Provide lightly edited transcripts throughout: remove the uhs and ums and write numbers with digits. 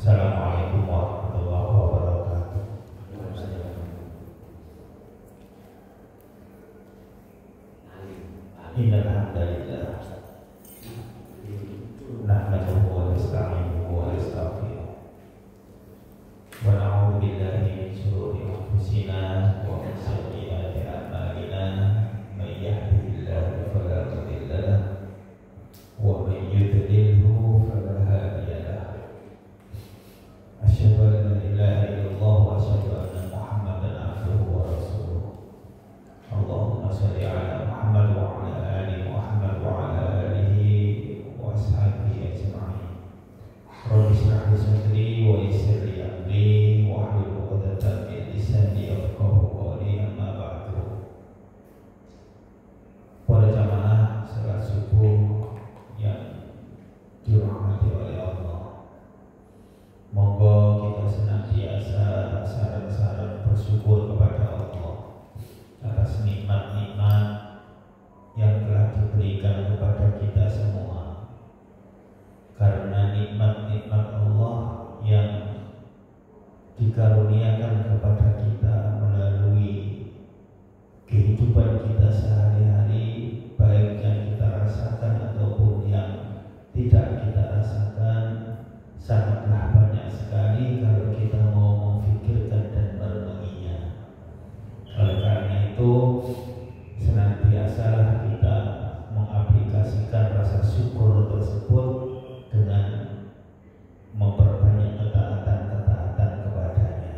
Assalamualaikum warahmatullahi wabarakatuh. Innal hamdalillah nahmaduhu wa nasta'inuhu wa nastaghfiruh wa na'udzu billahi min shururi anfusina wa min sayyiati a'malina may yahdihillahu fala mudilla lahu wa may yudlilhu fala hadiya lahu. Asyhadu an la ilaha illallah wa asyhadu anna Muhammadan abduhu wa rasuluh. Allahumma shalli ala Muhammad wa ala ali Muhammad wa ala alihi wa ashabihi ajma'in. Rabbi shrah li sadri wa yassir li amri wa hlul 'uqdatam min lisani yafqahu qawli, amma ba'du. Para jamaah salat subuh yang dirahmati oleh Allah, monggo kita senantiasa sarang-sarang bersyukur kepada Allah atas nikmat-nikmat yang telah diberikan kepada kita semua. Karena nikmat-nikmat Allah yang dikaruniakan kepada kita melalui kehidupan kita sehari-hari, baik yang kita rasakan ataupun yang tidak kita rasakan, sangatlah banyak sekali kalau kita mau memfikirkan dan merenunginya. Oleh karena itu, senantiasalah kita mengaplikasikan rasa syukur tersebut dengan memperbanyak ketaatan-ketaatan kepadanya.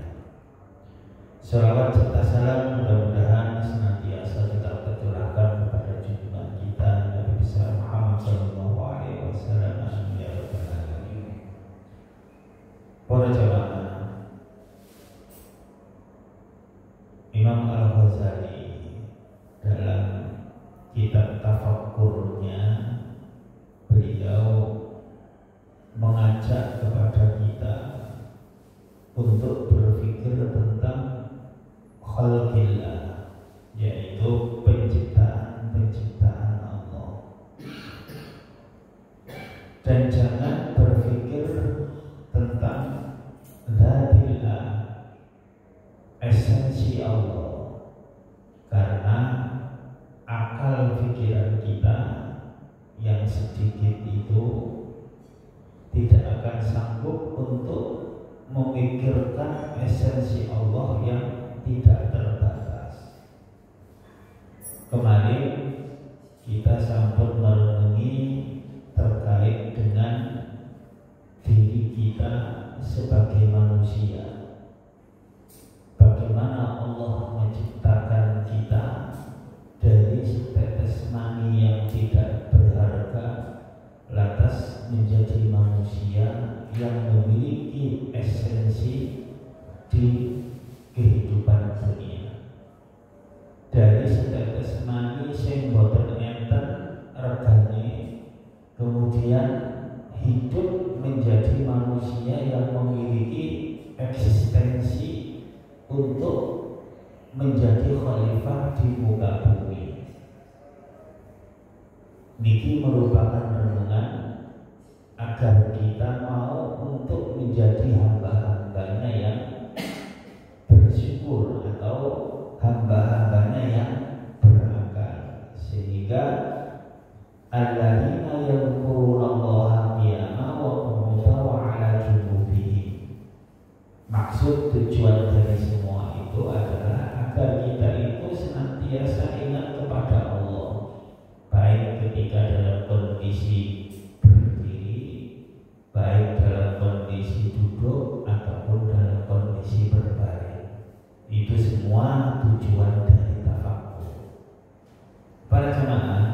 Shalawat serta salam mudah-mudahan senantiasa kita tercurahkan kepada junjungan kita Nabi besar Muhammad sallallahu alaihi wasallam. Amin ya rabbal alamin. Para jamaah, Imam Al-Ghazali dalam kitab tafakkurnya, beliau mengajak kepada kita untuk berpikir tentang khalqillah, yaitu penciptaan Allah, dan jangan berpikir tentang dzatillah, esensi Allah, karena akal pikiran kita yang sedikit itu tidak akan sanggup untuk memikirkan esensi Allah yang tidak terbatas. Kemarin kita sempat merenungi terkait dengan diri kita sebagai manusia. Bagaimana Allah menciptakan kita dari setetes mani yang tidak berharga, lantas menjadi manusia yang memiliki esensi di kehidupan dunia. Dari setetes mani sing boten enten regane, kemudian hidup menjadi manusia yang memiliki eksistensi untuk menjadi khalifah di muka bumi. Niki merupakan renungan agar kita mau untuk menjadi hamba-hambanya yang bersyukur atau hamba-hambanya yang berakal, sehingga alladzina yadhkurunallaha qiyaman wa qu'udan wa 'ala junubihim. Maksud tujuan dari semua itu adalah agar kita itu senantiasa ingat kepada Allah, baik ketika dalam kondisi berdiri, baik dalam kondisi duduk ataupun dalam kondisi berbaring. Itu semua tujuan dari tafakkur. Para jemaah,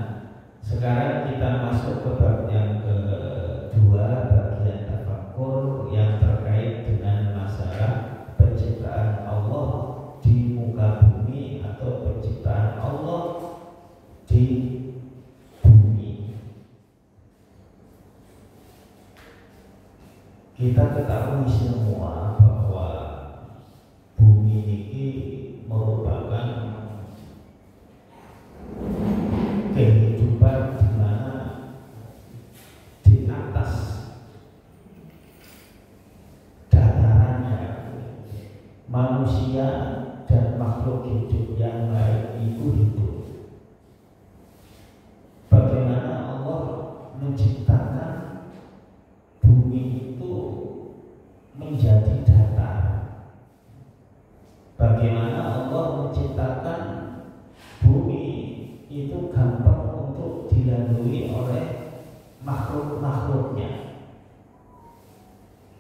sekarang kita masuk ke bab yang kedua, bagian tafakkur yang terkait dengan masalah penciptaan Allah di muka bumi atau penciptaan Allah di bumi. Kita ketahui semua bahwa bumi ini merupakan kehidupan di mana di atas manusia dan makhluk hidup yang lain itu hidup. Bagaimana Allah menciptakan bumi itu menjadi datar. Bagaimana Allah menciptakan bumi itu gampang untuk dilalui oleh makhluk-makhluknya.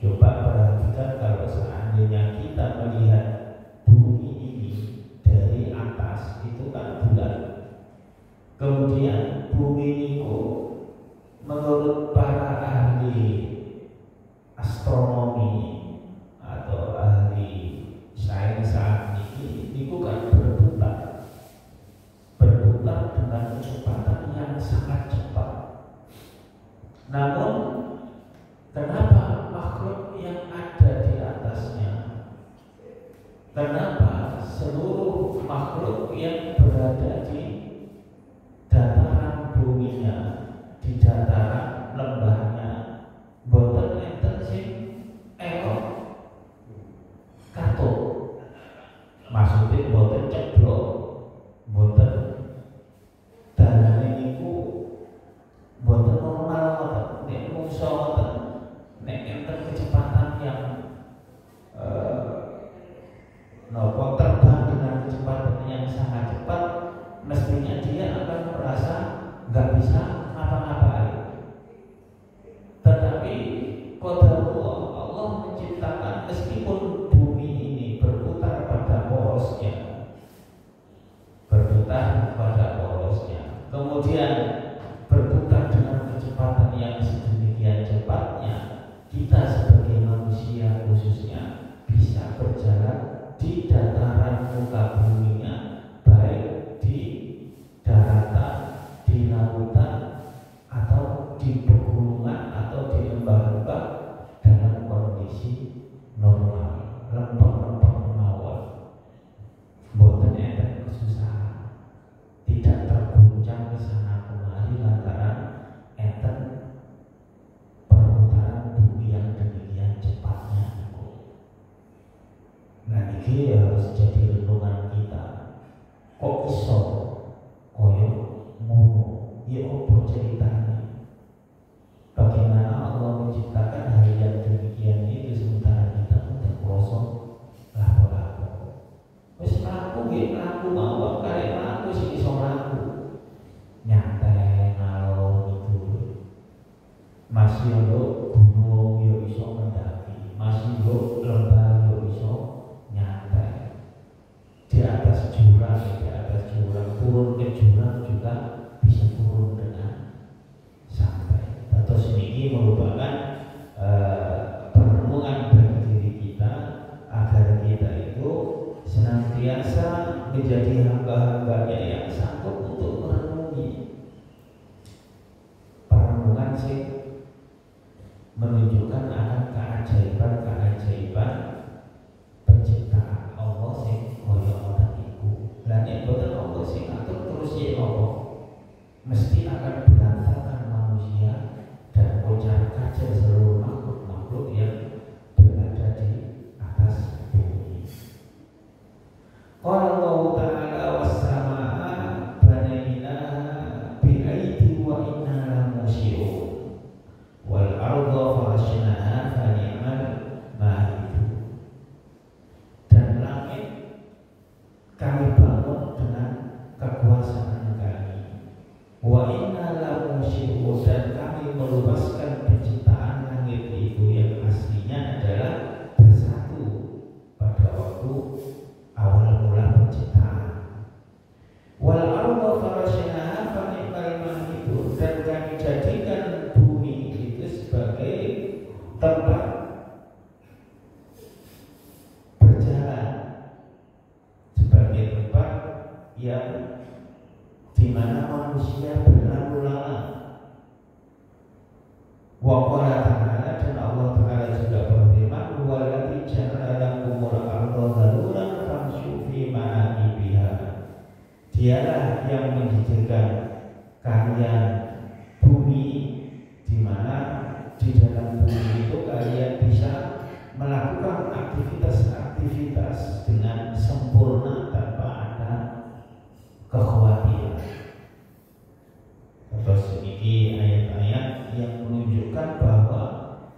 Coba perhatikan kalau seandainya kita melihat bumi ini dari atas, itu kan bulat. Kemudian bumi itu menurut para ahli astronomi atau ahli sains saat ini itu kan berputar dengan kecepatan yang sangat cepat. Namun kenapa makhluk yang ada di atasnya, kenapa seluruh makhluk yang berada di dataran buminya, di dataran lembahnya, boten enten sing elok katut, maksudnya boten ceblok, boten dalane niku boten normal, boten nek mungso, boten nek enten kecepatan yang nopo terbang dengan kecepatan yang sangat cepat,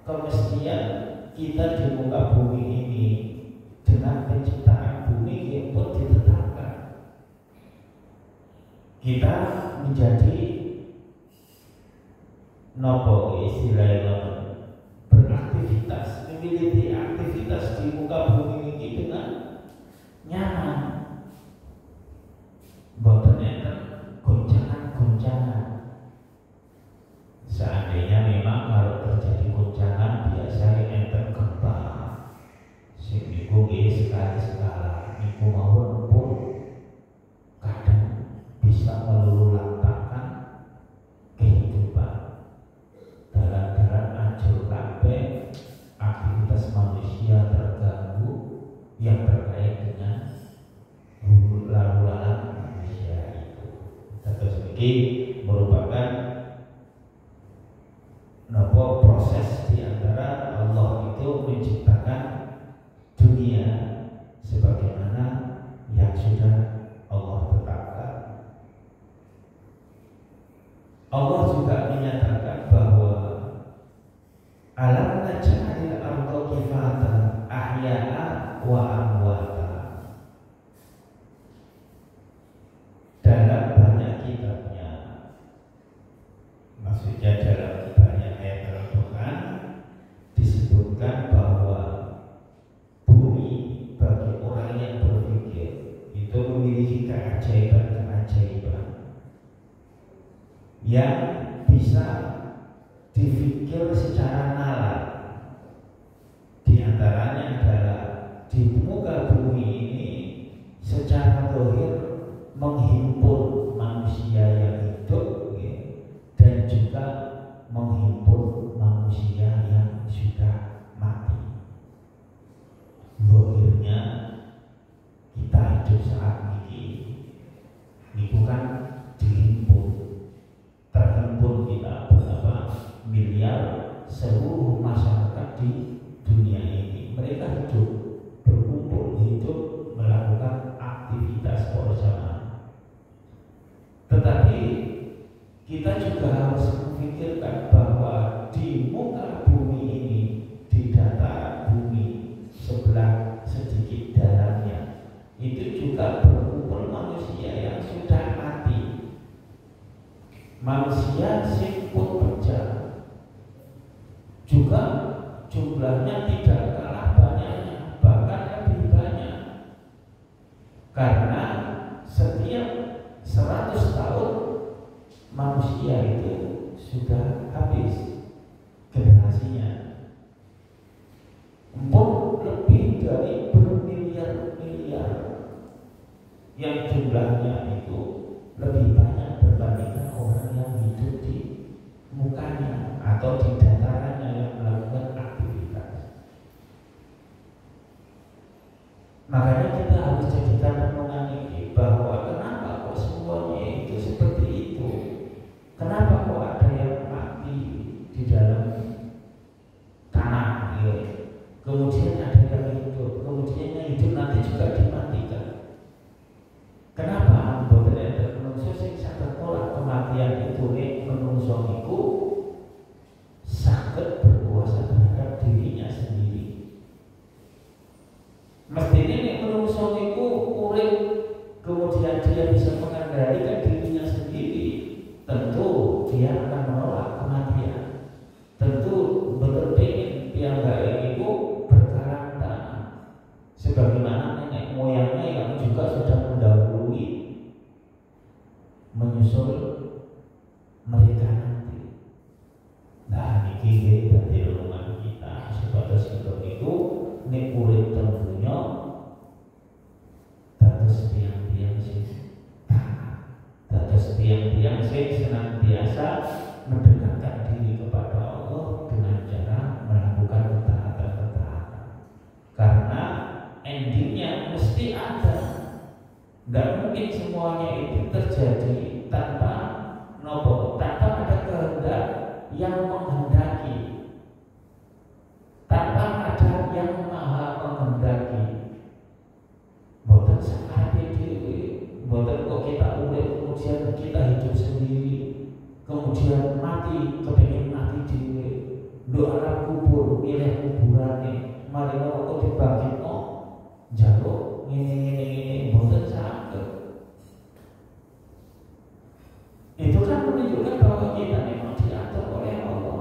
Kemestian kita di muka bumi ini dengan penciptaan bumi yang pun ditetapkan. Kita menjadi nopo istilahnya beraktivitas, memiliki aktivitas di muka bumi ini dengan nyaman. Boten enten goncangan-goncangan. Seandainya memang kalau terjadi goncangan biasanya enten gempa. Sing niku nggih sekali-sekala niku mawon pun kadang bisa meluluhlantahkan kehidupan. Dalam-dalam hancur kabeh, aktivitas manusia terganggu yang terkait dengan lalu lalang manusia itu. Terus ini merupakan proses di antara Allah itu menciptakan dunia sebagaimana yang sudah Allah tetapkan. Allah juga menyatakan bahwa alam naj'alil arda kifatan ahya'a wa amwata. Dalam banyak kitabnya, maksudnya dalam banyak ayat Al-Quran disebutkan bahwa bumi bagi orang yang berpikir itu memiliki keajaiban-keajaiban yang bisa difikir secara nalar. Di antaranya adalah di muka bumi ini secara zahir menghimpun manusia yang hidup dan juga menghimpun manusia yang sudah mati. Zahirnya kita hidup saat ini bukan dihimpun, terhimpun kita berapa miliar seluruh masyarakat di dunia ini. Mereka hidup, berkumpul, hidup, melakukan aktivitas bersama. Tetapi kita juga harus memikirkan bahwa di muka bumi ini, di dataran bumi sebelah sedikit dalamnya, itu juga berkumpul manusia yang sudah mati. Manusia siput berjalan juga jumlahnya tidak kalah banyaknya, bahkan lebih banyak. Karena setiap 100 tahun manusia itu sudah habis generasinya. Empun lebih dari bermiliar-miliar yang jumlahnya itu lebih banyak berbandingkan orang yang hidup di mukanya atau di datarannya yang melakukan aktivitas. Makanya kita harus jadikan renungan ini bahwa kenapa kok semuanya itu seperti itu? Kenapa kok ada yang mati di dalam tanah, kemudian ada yang hidup, kemudian yang hidup nanti juga dimatikan? Kenapa boten enten manungsa sing saged nolak kematian itu menungso niku saged berkuasa terhadap dirinya sendiri? Mestinya nek menungso niku urip kemudian dia bisa mengendalikan dirinya sendiri, tentu dia akan menolak kematian. Tentu betul pengen piyambake iku berkarakter sebagaimana nenek moyangnya yang juga sudah mendahului menyusul mereka nanti. Nah, niki dadi renungan kita sebatas itu nek urip tentunya dados tiang-tiang sing taat, dados tiang-tiang sing senantiasa mendekatkan diri kepada Allah dengan cara melakukan ketaatan-ketaatan. Karena endingnya mesti ada. Tidak mungkin semuanya itu terjadi tanpa ada kehendak yang menghendaki, tanpa ada yang maha menghendaki. Boten sakate dhewe, boten kok kita urip kemudian kita hidup sendiri, kemudian mati kepengin mati dhewe. doa alam kubur, milih kuburane, mari kok dibangkitno njaluk ngene mboten saged. Itu kan menunjukkan bahwa kita memang diatur oleh Allah.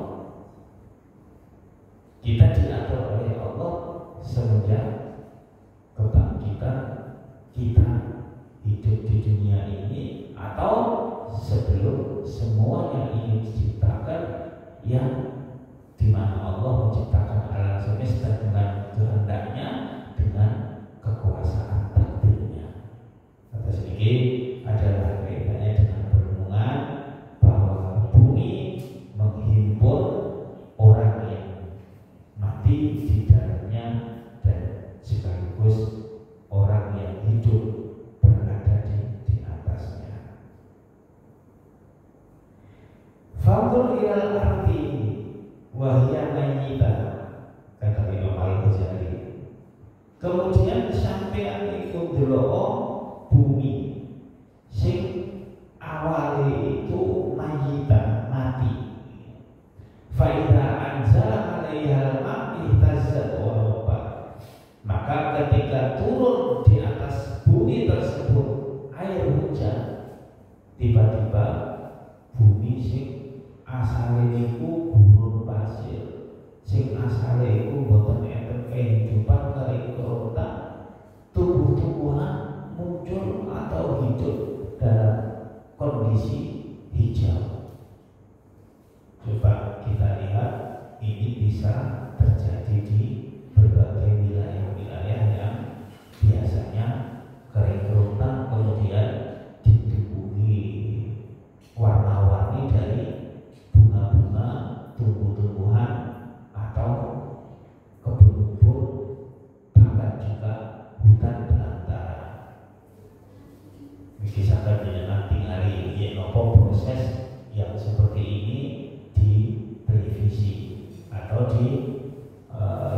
Kita diatur oleh Allah semenjak kebangkitan kita hidup di dunia ini, atau sebelum semuanya ini diciptakan, yang dimana Allah menciptakan alam semesta dengan kehendaknya, dengan kekuasaan takdirnya. Kata sedikit adalah kaitannya dengan berhubungan bahwa bumi menghimpun orang yang mati di dalamnya dan sekaligus orang yang hidup berada di atasnya. Fanzur ilal ardi wa hiya mayyitah, kata Imam Al-Ghazali. Kemudian sampean iku ndelok bumi sing awale itu mayyitah, mati. Fa idza anzala 'alaiha al-ma' ihtazzat wa rabat. Maka ketika turun di atas bumi tersebut air hujan, tiba-tiba bumi sing asale niku gurun pasir, sing asale iku boten enten kehidupan kali kerontak, tumbuh-tumbuhan muncul atau hidup dalam kondisi hijau. Coba kita lihat, ini bisa terjadi di berbagai wilayah-wilayah yang biasanya kering kerontang, kemudian ditumbuhi warna-warni dari bunga-bunga, tumbuh-tumbuhan, atau kebun-kebun, bahkan juga hutan belantara. Misalkan dengan tinggali nopo proses yang seperti ini di televisi atau di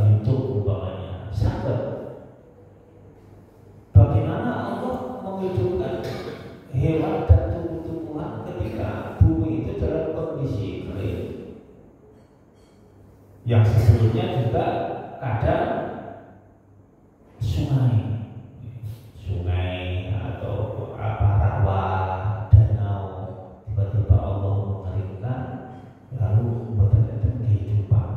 YouTube umpamanya, sangat bagaimana Allah menghidupkan hewan dan tumbuh-tumbuhan ketika bumi itu dalam kondisi kering, yang sebelumnya juga kadang sungai atau apa, rawa, danau, tiba-tiba Allah mengeringkan, lalu mboten kehidupan,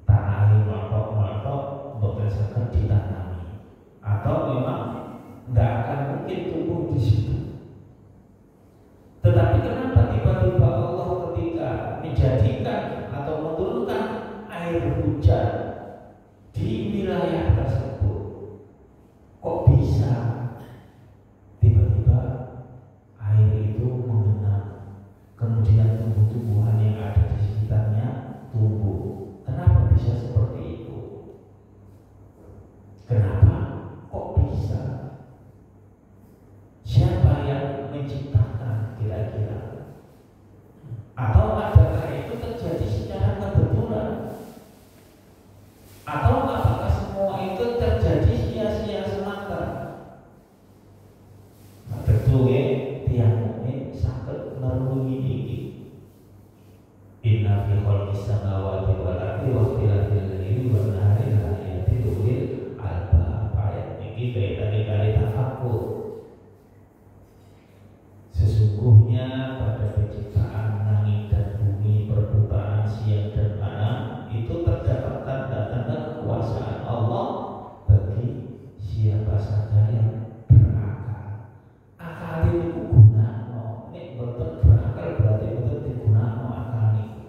tanah meletok-meletok, mboten saged ditanami, atau memang tidak akan mungkin tumbuh di situ. Tetapi kenapa tiba-tiba Allah ketika menjadikan atau menurunkan air hujan di wilayah tersebut, kok bisa tiba-tiba air itu mengenang, kemudian tumbuh-tumbuhan yang ada di sekitarnya tumbuh? Kenapa bisa seperti itu? Kenapa kok bisa? Siapa yang menciptakan kira-kira? Atau adakah itu terjadi secara kebetulan? Atau apakah semua itu terjadi sia-sia semata? Tentu ya, tiang mukmin saged merenungi iki. Inna fi khalqis samawati wal ardi wa ikhtilafil laili wan nahari la ayatin lil albab. Ayat iki kaitannya kali tafakkur. Sesungguhnya pada penciptaan langit dan bumi, perputaran siang dan malam, itu terdapat tanda-tanda kekuasaan Allah bagi siapa saja yang berakal. Akal itu gunakno, nek boten berakal berarti boten digunakno akal niku.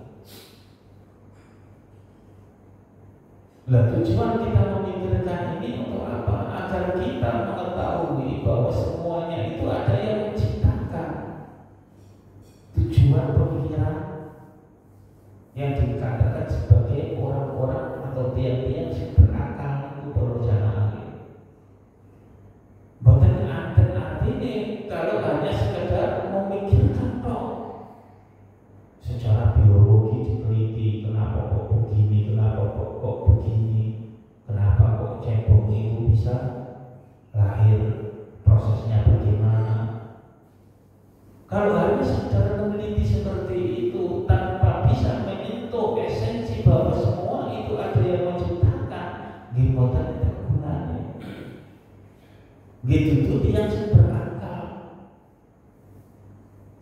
Lah tujuan kita memikirkan ini untuk apa? Agar kita mengetahui bahwa semuanya itu ada yang menciptakan. Tujuan pemikiran yang dikatakan sebagai orang-orang atau tiang-tiang yang berakal itu baru jamaah. Boten artinya kalau hanya sekedar memikirkan toh, secara biologi diteliti, kenapa kok begini, kenapa kok begini, kenapa kok cebong itu bisa lahir, prosesnya bagaimana. Kalau hanya sekedar meneliti seperti Gitu tuh yang sing berakal.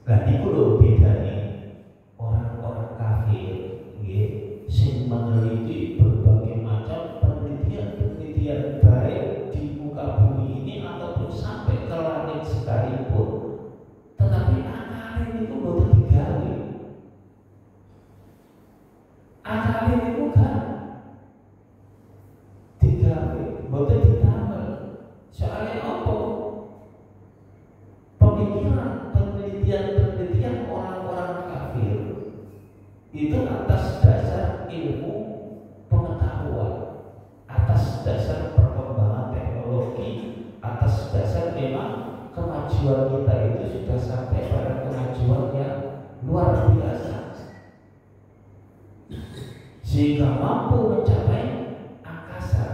Lah niku lho bedane orang-orang kafir nggih sing meneliti berbagai macam penelitian baik di muka bumi ini ataupun sampai ke langit sekalipun. Tetapi akal niku boten digawe. Akal niku kan digawe, boten ditamel. Soalnya apa? Pemikiran, penelitian orang-orang kafir itu atas dasar ilmu pengetahuan, atas dasar perkembangan teknologi, atas dasar memang kemajuan kita itu sudah sampai pada kemajuan yang luar biasa, sehingga mampu mencapai angkasa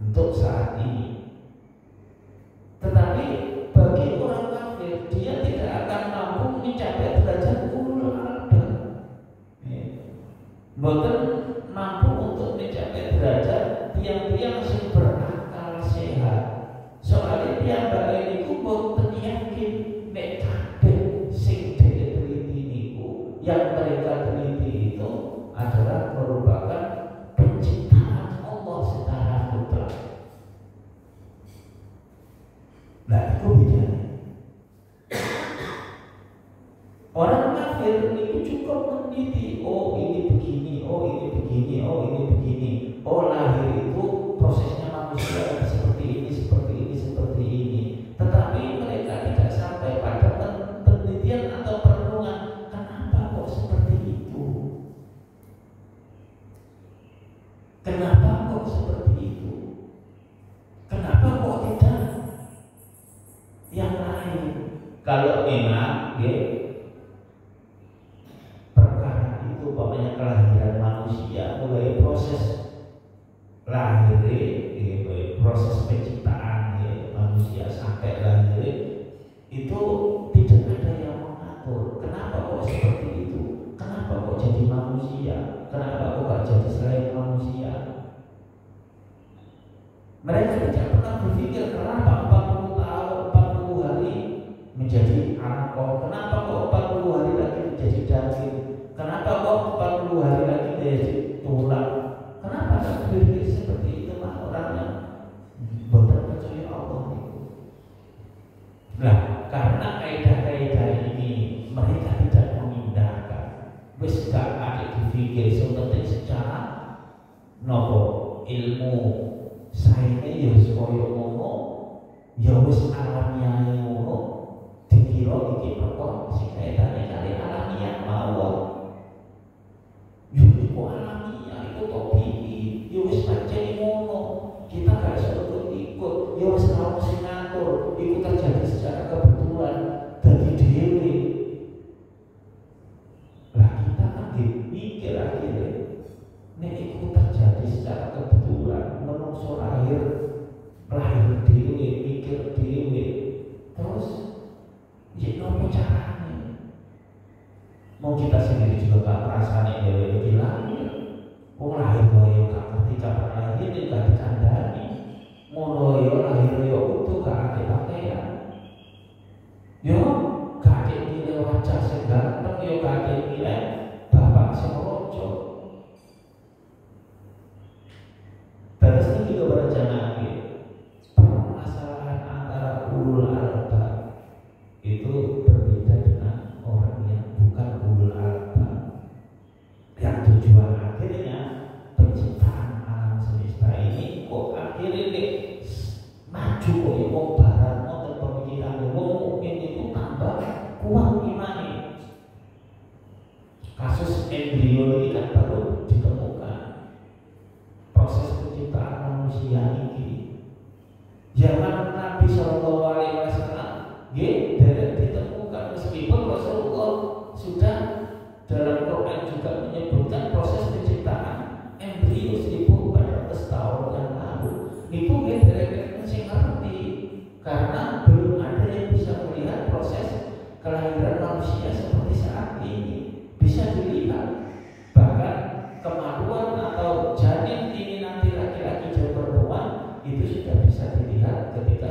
untuk saat ini. Tetapi bagi orang kafir, dia tidak akan mampu mencapai derajat ulul albab. Mboten mampu untuk mencapai derajat tiang-tiang sing berakal sehat. Soalnya piyambake niku boten yakin nek kabeh sing dhewe teliti niku, yang mereka teliti itu adalah merupakan penciptaan Allah secara mutlak. Nah, itu bedanya. Orang kafir itu cukup meneliti, oh ini begini, oh ini begini, oh ini begini, oh lahir itu prosesnya manusia seperti ini, seperti ini, seperti ini. Tetapi mereka tidak sampai pada penelitian atau perenungan, kenapa kok seperti itu? Kenapa kok seperti itu? Kenapa kok tidak yang lain? Kalau memang perkara itu umpamanya kelahiran manusia, mulai proses lahir, proses penciptaan manusia sampai lahir itu tidak ada yang mengatur. Kenapa kok seperti itu? Kenapa kok jadi manusia? Kenapa kok gak jadi selain manusia? Mereka tidak pernah berpikir kenapa 40 tahun, 40 hari menjadi anak kok. Kenapa kok 40 hari lagi menjadi daging? Kenapa kok 40 hari lagi menjadi tulang? Kenapa tak berpikir seperti itu mah orang yang boten percaya Allah itu? Nah, karena kaidah-kaidah ini mereka tidak memindahkan. Wis gak ada dipikir sepenting secara nopo ilmu saine ya koyo ngono, ya wis alamiah ngono, dikira iki perkara sing kaitane kali alamiah mawon. Yo iku alamiah iku tabii, ya wis pancen ngono. Kita gak iso ikut, ya wis ora sing ngatur, iku terjadi secara kebetulan dadi dhewe. Lah kita kan mikir akhirnya nek iku terjadi secara kebetulan, menungso lahir dhewe, mikir dhewe, terus ya nopo carane? Mau kita sendiri juga gak merasane dhewe iki lahir. Wong lahir kaya gak ngerti kapan lahir, gak dikandani. Ngono yo lahir yo utuh gak ate pakaian. Yo gak ate nilai wajah sing ganteng, yo gak ate nilai bapak sing rojo. Terus ini juga berencana permasalahan antara ulul albab itu berbeda dengan orang yang bukan ulul albab, yang tujuan akhirnya penciptaan alam semesta ini kok akhirnya maju kok ya wong barat wonten pemikiran wong mukmin itu tambah kuat imane. Kasus embrio ini kan baru ditemukan. Proses penciptaan manusia ini zaman Nabi Shallallahu Alaihi Wasallam tidak ditemukan, meskipun Rasulullah sudah dalam Quran juga menyebutkan proses penciptaan embrio 1400 tahun yang lalu. Itu tidak sing ngerti karena belum ada yang bisa melihat proses kelahiran manusia seperti saat ini. Bisa dilihat bahkan kemaluan atau janin ini nanti laki-laki dan perempuan itu sudah bisa dilihat ketika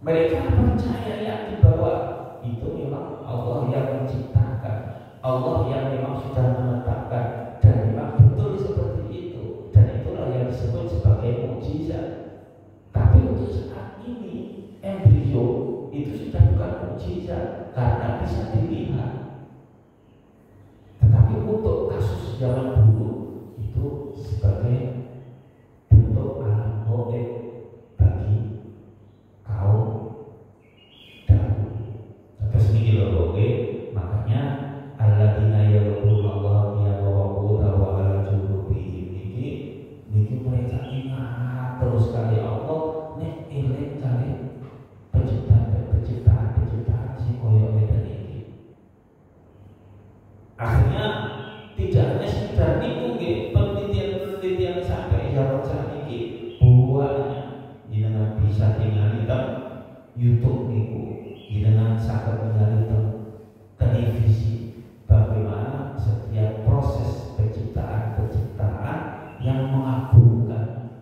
Mereka percaya yakin bahwa itu memang Allah yang menciptakan, Allah yang memang sudah menetapkan, dan memang betul seperti itu, dan itulah yang disebut sebagai mukjizat. Tapi untuk saat ini embrio itu sudah bukan mukjizat karena bisa dilihat. Tetapi untuk kasus zaman dulu itu sebagai bentuk alam gaib bagi kaum dahulu. Terus ini loh, makanya alladzina yadhkuruna Allah qiyaman wa qu'udan wa 'ala junubihim niki mereka ingat terus kali Allah nek eling kali penciptaan si koyo ngeten iki. Akhirnya tidak hanya sekedar niku nggih, penelitian sampai zaman sakniki buahnya jenengan bisa tingali teng YouTube niku, jenengan saged ningali teng televisi bagaimana setiap proses penciptaan yang mengagumkan.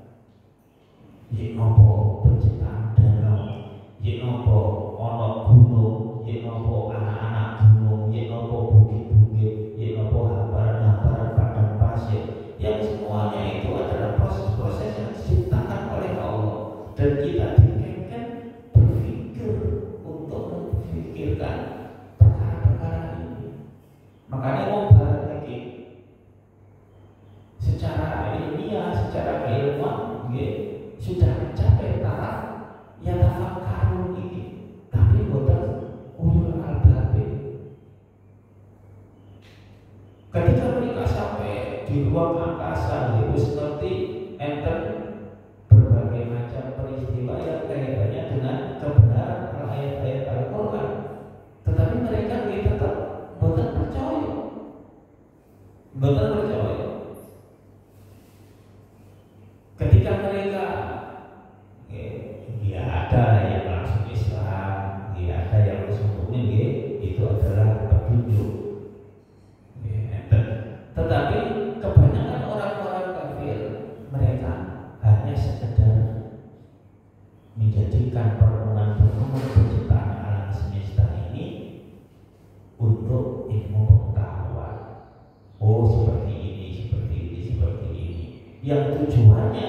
Yen nopo penciptaan danau, yen nopo ana gunung, yen nopo anak-anak gunung, yen nopo bukit-bukit, yen nopo hamparan-hamparan padang pasir, yang semuanya itu adalah proses-proses yang diciptakan oleh Allah, dan kita dikengken berpikir untuk memikirkan perkara-perkara ini. Makanya mau bahas lagi secara ilmiah, secara keilmuan, sudah mencapai taraf yang tafakkarun ini, tapi bukan ulul albab. Ketika mereka sampai di ruang angkasa, itu seperti enter berbagai macam peristiwa yang kaitannya dengan kebenaran ayat-ayat Al-Quran, tetapi mereka tetap bukan percaya. Ketika mereka ada yang langsung Islam, ada yang langsung mukmin, itu adalah petunjuk. Tetapi kebanyakan orang-orang kafir, mereka hanya sekedar menjadikan perenungan penciptaan alam semesta ini untuk ilmu pengetahuan. Oh, seperti ini. Yang tujuannya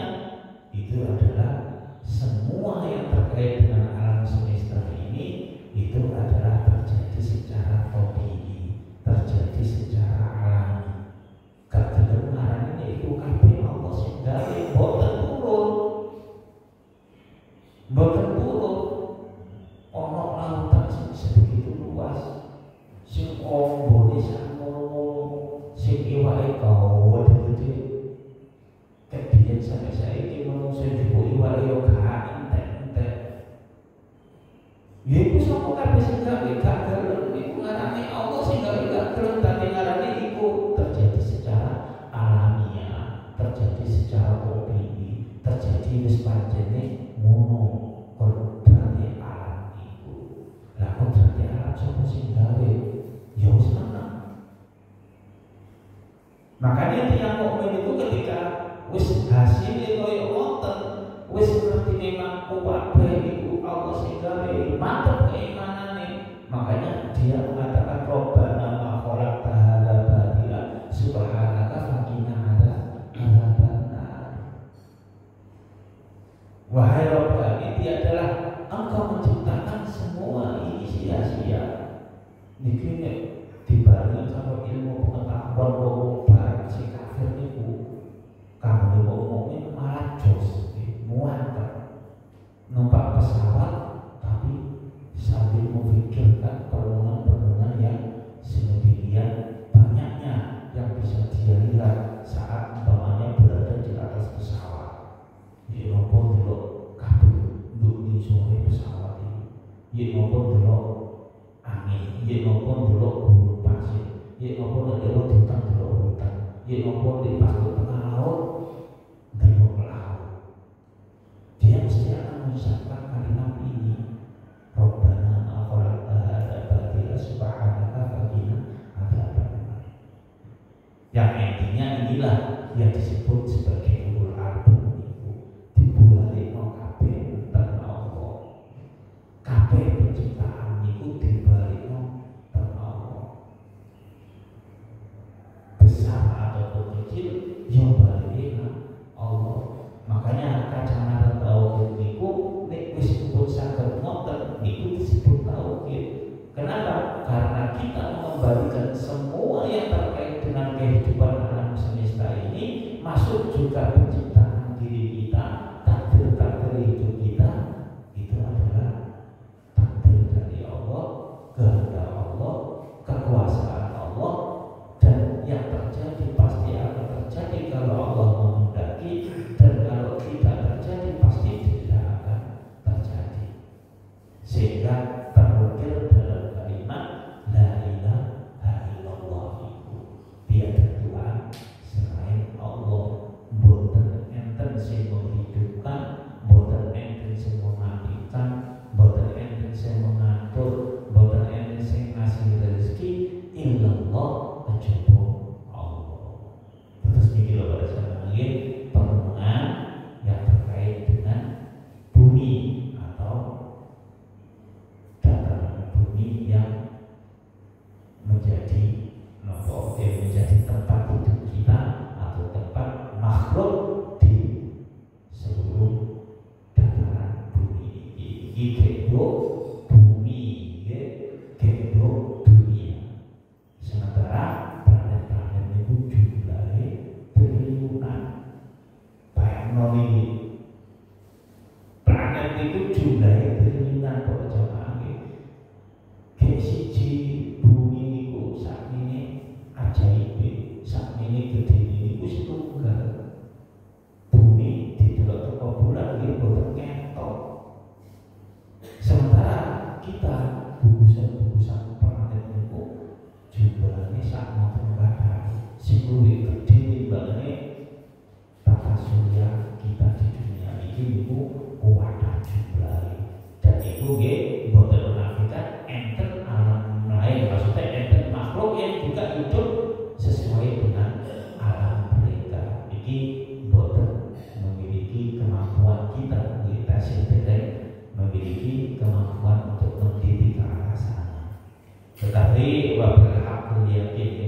itu adalah semua yang terkait dengan alam semesta ini itu adalah terjadi secara tabii, terjadi secara alami. Kebenaran ini itu kabeh Allah sing gawe, boten turun. Ono lautan sing sebegitu luas, sing ombone sakmono, sing iwake gede. Kebiyen sampai saiki manungsa dibuki wali yo gak entek. Ya iku sapa kabeh sing gawe gak gelem iku ngarane Allah sing gawe gak gelem, dadi ngarane iku terjadi secara alamiah, terjadi secara tabii, terjadi wis pancene ngono kodrate alam iku. Lah kodrate alam sapa sing gawe? Ya wis menang. Makanya tiang mukmin itu ketika wis hasilnya koyo ngoten, wis ngerti memang kuwabe iku Allah sing gawe, mantep keimanane. Makanya dia mengatakan Rabbana ma khalaqta hadza batila subhanaka faqina adzabannar. Wahai Rabb kami, adalah Engkau menciptakan semua ini sia-sia. Niki nek dibarengi karo ilmu pengetahuan wong barang sing kafir niku, kamu mukmin malah jos, muantap numpak pesawat, tapi sambil memikirkan perenungan yang sedemikian banyaknya yang bisa dia lihat saat umpamanya berada di atas pesawat. Ya nopo delok kabeh nduk sore pesawat ini, ya nopo delok angin, ya nopo delok gurun pasir, ya nopo delok hutan, ya nopo di pas tengah laut. Dia mesti akan mengucapkan kalimat ini, Rabbana ma khalaqta hadza batila subhanaka faqina adzabannar. Yang intinya inilah yang disebut sebagai ulul albab itu, dibalik kabeh tentang Allah. sehingga terukir dalam kalimat la ilaha illallah itu tiada Tuhan selain Allah. Boten enten sing menghidupkan, boten enten sing mematikan, boten enten sing mengatur, boten enten sing ngasih rezeki illallah kejaba Allah. Terus niki lho pada saat ini perenungan yang terkait dengan bumi atau dataran bumi yang menjadi menjadi tempat hidup kita atau tempat makhluk di seluruh dataran bumi ini. Gendok bumi, gendok dunia. Sementara planet-planet itu jumlahnya triliunan. Bayangno iki. Planet itu jumlahnya triliunan kok jamaah iki. Kayak siji bumi itu saat ini ajaib, saat ini gede ini itu setunggal. Bumi didelok teko bulan nggih boten ketok. Sementara kita gugusan-gugusan planet itu jumlahnya sak moten kabeh. Sing luwih gedhe timbangane tata surya kita di dunia ini itu kuwatah jumlahnya. Dan itu nggih boten menafikan enten alam lain, maksudnya enten makhluk yang juga hidup sesuai dengan alam mereka. Iki boten memiliki kemampuan kita sendiri memiliki kemampuan untuk mendidik ke arah sana. Tetapi wabil hakul yakin